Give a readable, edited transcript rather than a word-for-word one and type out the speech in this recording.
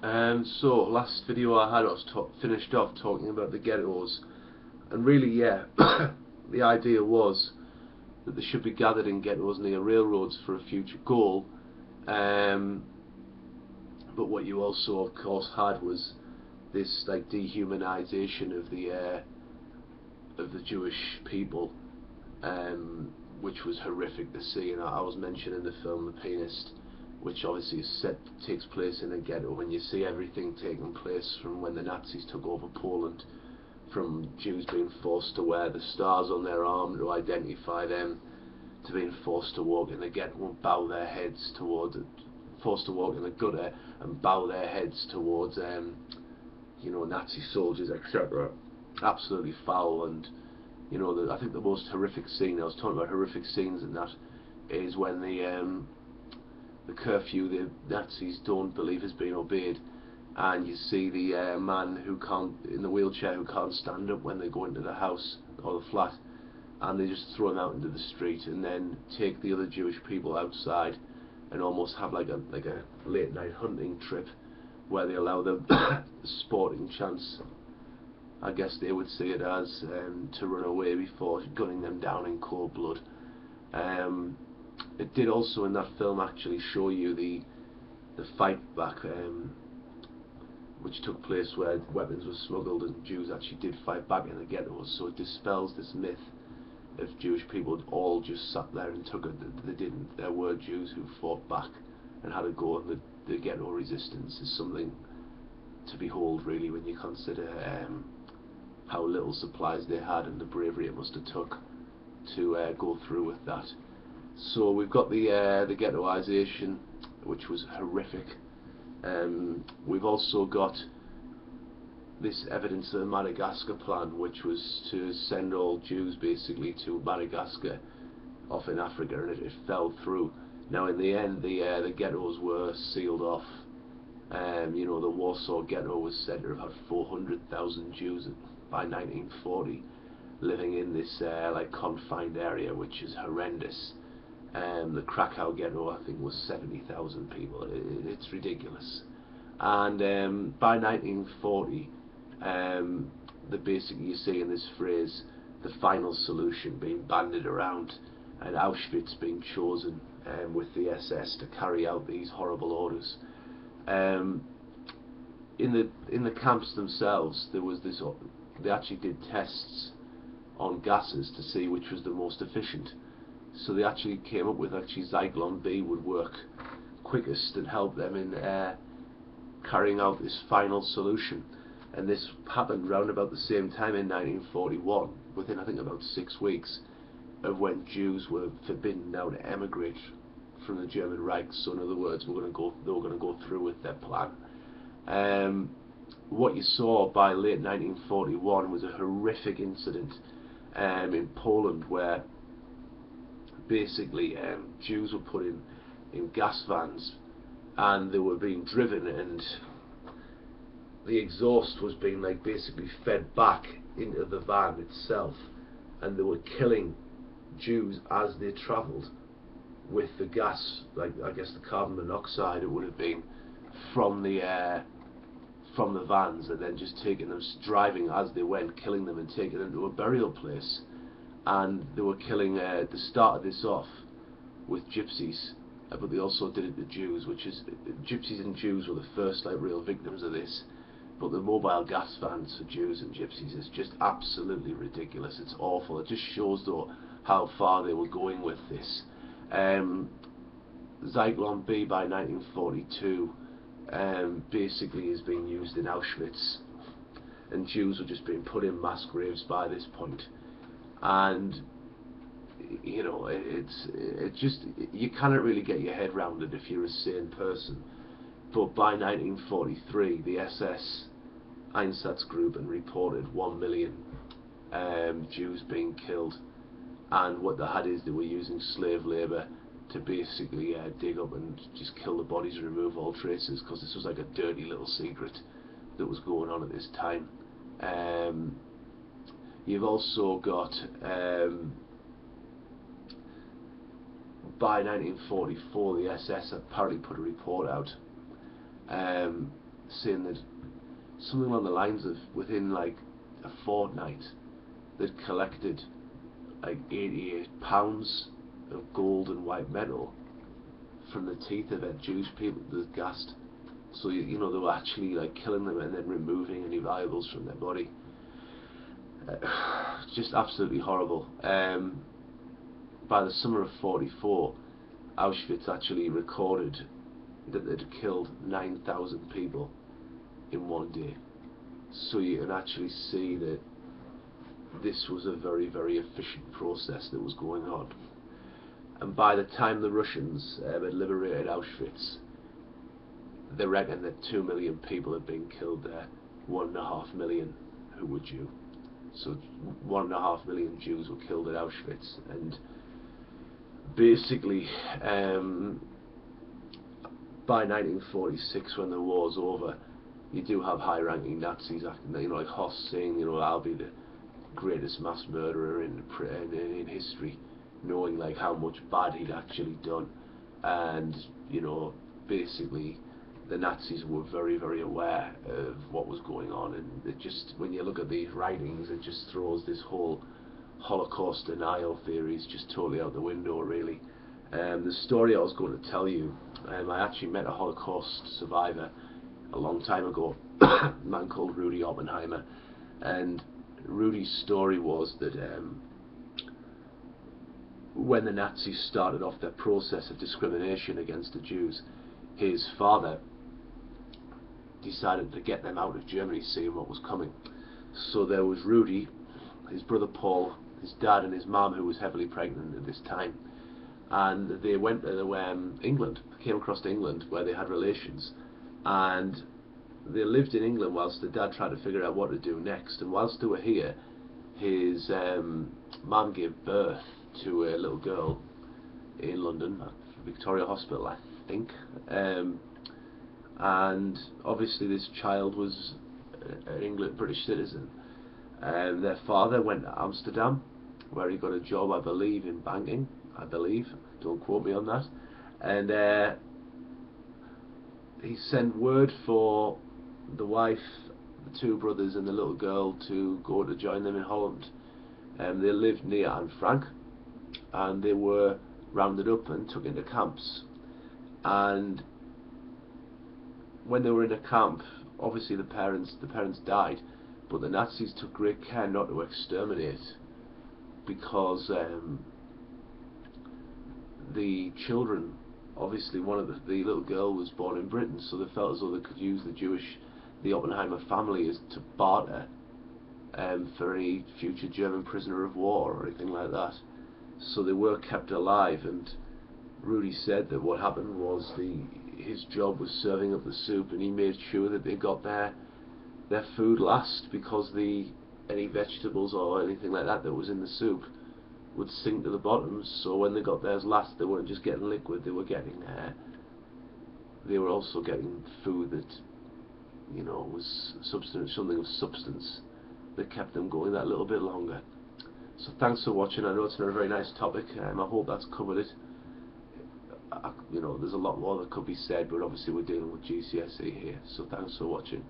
So last video I had, I was finished off talking about the ghettos, and really, yeah, the idea was that they should be gathered in ghettos near railroads for a future goal. But what you also, of course, had was this like dehumanization of the Jewish people, which was horrific to see. And I was mentioning the film The Pianist, which obviously takes place in a ghetto, and you see everything taking place from when the Nazis took over Poland, from Jews being forced to wear the stars on their arm to identify them, to being forced to walk in the ghetto and bow their heads towards it, forced to walk in the gutter and bow their heads towards Nazi soldiers, etc. Absolutely foul. And I think the most horrific scene, I was talking about horrific scenes, and that is when the curfew the Nazis don't believe has been obeyed, and you see the man who can't, in the wheelchair, who can't stand up when they go into the house or the flat, and they just throw him out into the street, and then take the other Jewish people outside and almost have like a late night hunting trip where they allow them sporting chance, I guess they would see it as, to run away before gunning them down in cold blood. It did also in that film actually show you the fight back, which took place where weapons were smuggled and Jews actually did fight back in the ghettos. So it dispels this myth of Jewish people all just sat there and took it. They didn't. There were Jews who fought back and had a go, and the ghetto resistance is something to behold, really, when you consider how little supplies they had and the bravery it must have took to go through with that. So we've got the ghettoisation, which was horrific. We've also got this evidence of the Madagascar plan, which was to send all Jews basically to Madagascar off in Africa, and it fell through. Now in the end the ghettos were sealed off. The Warsaw ghetto was said to have had 400,000 Jews by 1940 living in this like confined area, which is horrendous. The Krakow ghetto, I think, was 70,000 people. It's ridiculous. And by 1940, basically you see in this phrase the final solution being bandied around, and Auschwitz being chosen with the SS to carry out these horrible orders. In the camps themselves, there was this. They actually did tests on gases to see which was the most efficient. So they actually came up with Zyklon B would work quickest and help them in carrying out this final solution. And this happened round about the same time in 1941, within I think about 6 weeks of when Jews were forbidden now to emigrate from the German Reich. So in other words, they were going to go through with their plan. What you saw by late 1941 was a horrific incident in Poland, where basically Jews were put in gas vans, and they were being driven, and the exhaust was being basically fed back into the van itself, and they were killing Jews as they travelled with the gas, I guess the carbon monoxide it would have been from the vans, and then just taking them, driving as they went, killing them and taking them to a burial place. And they were killing, they started this off with gypsies, but they also did it to Jews, gypsies and Jews were the first real victims of this. But the mobile gas vans for Jews and gypsies is just absolutely ridiculous. It's awful. It just shows though how far they were going with this. Zyklon B by 1942 basically is being used in Auschwitz, and Jews were just being put in mass graves by this point. And it's just, you cannot really get your head around it if you're a sane person. But by 1943 the SS Einsatzgruppen reported 1 million Jews being killed, and what they had is they were using slave labour to basically dig up and just kill the bodies and remove all traces, because this was like a dirty little secret that was going on at this time. You've also got by 1944 the SS apparently put a report out saying that something along the lines of within like a fortnight they'd collected like 88 pounds of gold and white metal from the teeth of their Jewish people that gassed. So you know, they were actually like killing them and then removing any valuables from their body. Just absolutely horrible. By the summer of '44, Auschwitz actually recorded that they'd killed 9,000 people in one day. So you can actually see that this was a very, very efficient process that was going on. And by the time the Russians had liberated Auschwitz, they reckon that 2 million people had been killed there, 1.5 million who were Jew. So 1.5 million Jews were killed at Auschwitz. And basically, by 1946, when the war's over, you do have high-ranking Nazis, you know, like Hoss saying, you know, I'll be the greatest mass murderer in history, knowing like how much bad he'd actually done. And you know, basically the Nazis were very, very aware of what was going on, and it just, when you look at these writings, it just throws this whole Holocaust denial theories just totally out the window, really. The story I was going to tell you, I actually met a Holocaust survivor a long time ago, a man called Rudy Oppenheimer, and Rudy's story was that when the Nazis started off their process of discrimination against the Jews, his father decided to get them out of Germany, seeing what was coming. So there was Rudy, his brother Paul, his dad and his mum, who was heavily pregnant at this time, and they went to England, came across to England where they had relations, and they lived in England whilst the dad tried to figure out what to do next. And whilst they were here, his mum gave birth to a little girl in London, Victoria Hospital, I think, and obviously this child was an British citizen. Their father went to Amsterdam, where he got a job, I believe, in banking, don't quote me on that, and he sent word for the wife, the two brothers and the little girl to go to join them in Holland. They lived near Anne Frank, and they were rounded up and took into camps. And when they were in a camp, obviously the parents died, but the Nazis took great care not to exterminate, because the children, obviously one of the little girl was born in Britain, so they felt as though they could use the Oppenheimer family as to barter for any future German prisoner of war or anything like that. So they were kept alive, and Rudy said that what happened was his job was serving up the soup, and he made sure that they got their food last, because any vegetables or anything like that was in the soup would sink to the bottom. So when they got theirs last, they weren't just getting liquid, they were also getting food that, you know, was something of substance that kept them going that little bit longer. So thanks for watching. I know it's not a very nice topic, I hope that's covered it. You know, there's a lot more that could be said, but obviously we're dealing with GCSE here, so thanks for watching.